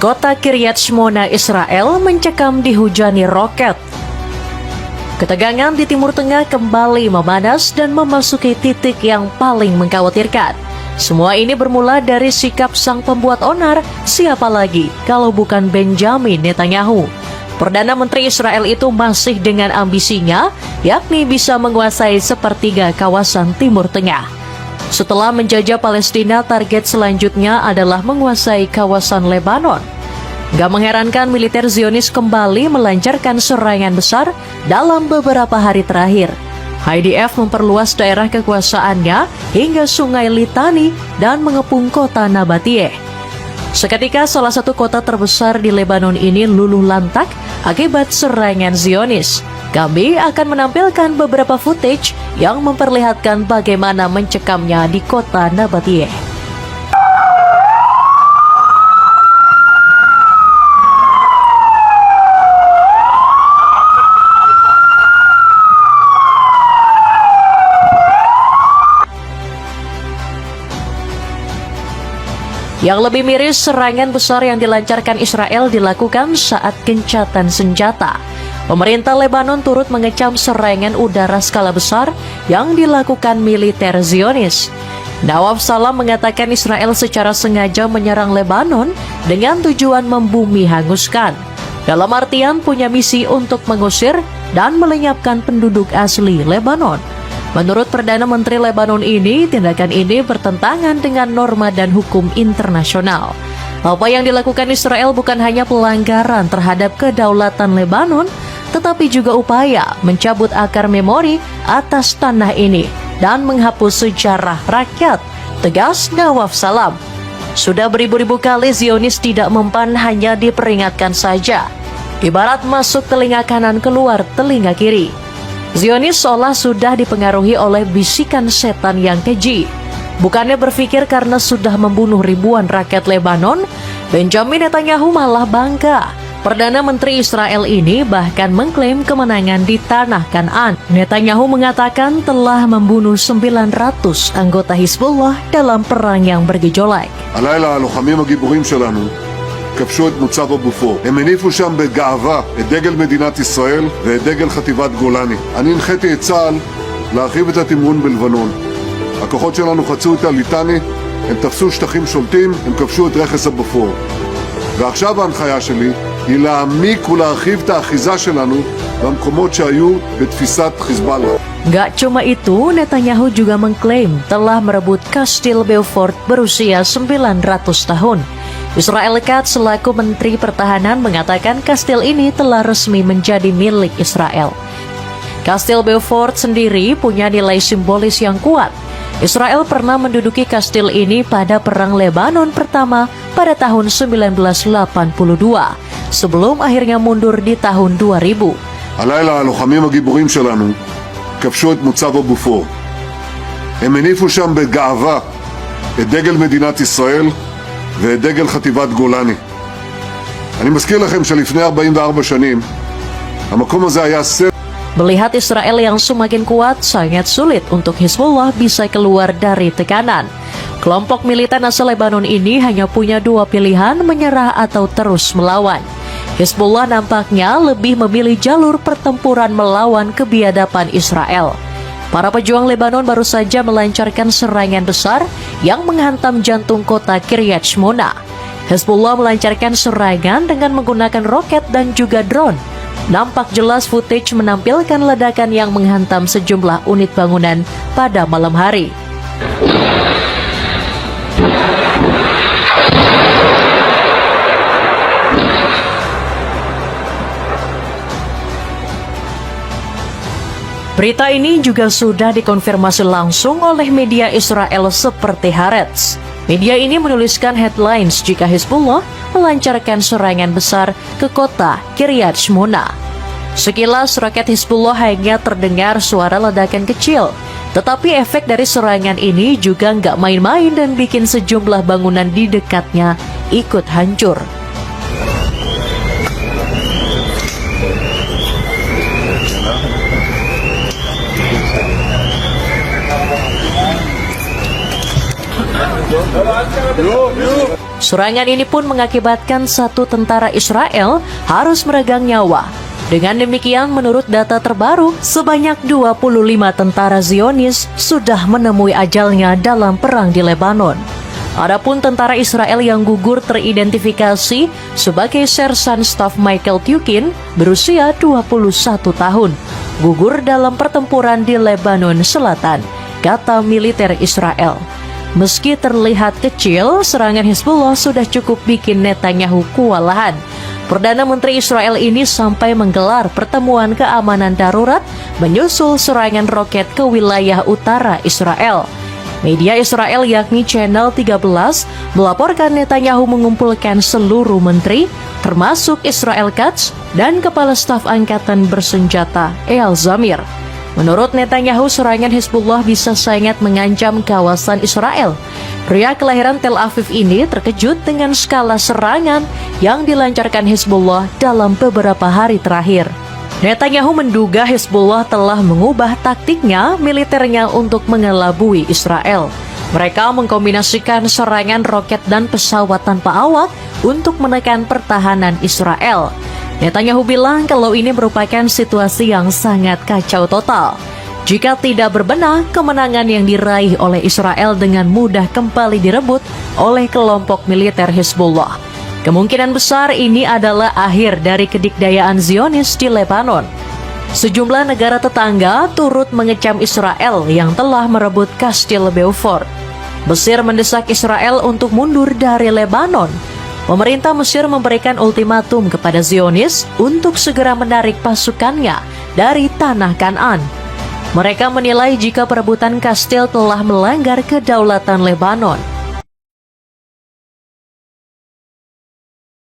Kota Kiryat Shmona, Israel mencekam dihujani roket. Ketegangan di Timur Tengah kembali memanas dan memasuki titik yang paling mengkhawatirkan. Semua ini bermula dari sikap sang pembuat onar, siapa lagi kalau bukan Benjamin Netanyahu. Perdana Menteri Israel itu masih dengan ambisinya, yakni bisa menguasai sepertiga kawasan Timur Tengah. Setelah menjajah Palestina, target selanjutnya adalah menguasai kawasan Lebanon. Gak mengherankan militer Zionis kembali melancarkan serangan besar dalam beberapa hari terakhir. IDF memperluas daerah kekuasaannya hingga Sungai Litani dan mengepung kota Nabatiyeh. Seketika salah satu kota terbesar di Lebanon ini luluh lantak akibat serangan Zionis. Kami akan menampilkan beberapa footage yang memperlihatkan bagaimana mencekamnya di kota Nabatiyeh. Yang lebih miris, serangan besar yang dilancarkan Israel dilakukan saat gencatan senjata. Pemerintah Lebanon turut mengecam serangan udara skala besar yang dilakukan militer Zionis. Nawaf Salam mengatakan Israel secara sengaja menyerang Lebanon dengan tujuan membumi hanguskan. Dalam artian punya misi untuk mengusir dan melenyapkan penduduk asli Lebanon. Menurut Perdana Menteri Lebanon ini, tindakan ini bertentangan dengan norma dan hukum internasional. Apa yang dilakukan Israel bukan hanya pelanggaran terhadap kedaulatan Lebanon, tetapi juga upaya mencabut akar memori atas tanah ini dan menghapus sejarah rakyat, tegas Nawaf Salam. Sudah beribu-ribu kali Zionis tidak mempan hanya diperingatkan saja. Ibarat masuk telinga kanan keluar telinga kiri. Zionis seolah sudah dipengaruhi oleh bisikan setan yang keji. Bukannya berpikir karena sudah membunuh ribuan rakyat Lebanon, Benjamin Netanyahu malah bangga. Perdana Menteri Israel ini bahkan mengklaim kemenangan di tanah Kanaan. Netanyahu mengatakan telah membunuh 900 anggota Hizbullah dalam perang yang bergejolak. הלילה הלוחמים הגיבורים שלנו כבשו את מוצב הבופור. הם הניפו שם בגאווה את דגל מדינת ישראל ואת דגל חטיבת גולני. אני הנחיתי את צה"ל להרחיב את התמרון בלבנון. הכוחות שלנו חצו את הליטני, הם תפסו שטחים שולטים, הם כבשו את רכס הבופור. ועכשיו ההנחיה שלי היא להעמיק ולהרחיב את האחיזה שלנו במקומות שהיו בתפיסת חיזבאללה. Gak cuma itu, Netanyahu juga mengklaim telah merebut Kastil Beaufort berusia 900 tahun. Israel Katz selaku Menteri Pertahanan mengatakan kastil ini telah resmi menjadi milik Israel. Kastil Beaufort sendiri punya nilai simbolis yang kuat. Israel pernah menduduki kastil ini pada Perang Lebanon pertama pada tahun 1982, sebelum akhirnya mundur di tahun 2000. הלילה הלוחמים הגיבורים שלנו כבשו את מוצב הבופור. הם הניפו שם בגאווה את דגל מדינת ישראל ואת דגל חטיבת גולני. אני מזכיר לכם שלפני 44 שנים המקום הזה היה Melihat Israel yang semakin kuat, sangat sulit untuk Hizbullah bisa keluar dari tekanan. Kelompok militan asal Lebanon ini hanya punya dua pilihan, menyerah atau terus melawan. Hizbullah nampaknya lebih memilih jalur pertempuran melawan kebiadaban Israel. Para pejuang Lebanon baru saja melancarkan serangan besar yang menghantam jantung kota Kiryat Shmona. Hizbullah melancarkan serangan dengan menggunakan roket dan juga drone. Nampak jelas footage menampilkan ledakan yang menghantam sejumlah unit bangunan pada malam hari. Berita ini juga sudah dikonfirmasi langsung oleh media Israel seperti Haaretz. Media ini menuliskan headlines jika Hizbullah melancarkan serangan besar ke kota Kiryat Shmona. Sekilas roket Hizbullah hanya terdengar suara ledakan kecil, tetapi efek dari serangan ini juga nggak main-main dan bikin sejumlah bangunan di dekatnya ikut hancur. Serangan ini pun mengakibatkan satu tentara Israel harus meregang nyawa. Dengan demikian, menurut data terbaru, sebanyak 25 tentara Zionis sudah menemui ajalnya dalam perang di Lebanon. Adapun tentara Israel yang gugur teridentifikasi sebagai Sersan Staf Michael Tukin berusia 21 tahun, gugur dalam pertempuran di Lebanon Selatan, kata militer Israel. Meski terlihat kecil, serangan Hizbullah sudah cukup bikin Netanyahu kewalahan. Perdana Menteri Israel ini sampai menggelar pertemuan keamanan darurat menyusul serangan roket ke wilayah utara Israel. Media Israel yakni Channel 13 melaporkan Netanyahu mengumpulkan seluruh menteri, termasuk Israel Katz dan Kepala Staf Angkatan Bersenjata Eyal Zamir. Menurut Netanyahu, serangan Hizbullah bisa sangat mengancam kawasan Israel. Pria kelahiran Tel Aviv ini terkejut dengan skala serangan yang dilancarkan Hizbullah dalam beberapa hari terakhir. Netanyahu menduga Hizbullah telah mengubah taktiknya militernya untuk mengelabui Israel. Mereka mengkombinasikan serangan roket dan pesawat tanpa awak untuk menekan pertahanan Israel. Netanyahu bilang kalau ini merupakan situasi yang sangat kacau total. Jika tidak berbenah, kemenangan yang diraih oleh Israel dengan mudah kembali direbut oleh kelompok militer Hizbullah. Kemungkinan besar ini adalah akhir dari kedikdayaan Zionis di Lebanon. Sejumlah negara tetangga turut mengecam Israel yang telah merebut Kastil Beaufort. Mesir mendesak Israel untuk mundur dari Lebanon. Pemerintah Mesir memberikan ultimatum kepada Zionis untuk segera menarik pasukannya dari tanah Kanaan. Mereka menilai jika perebutan kastil telah melanggar kedaulatan Lebanon.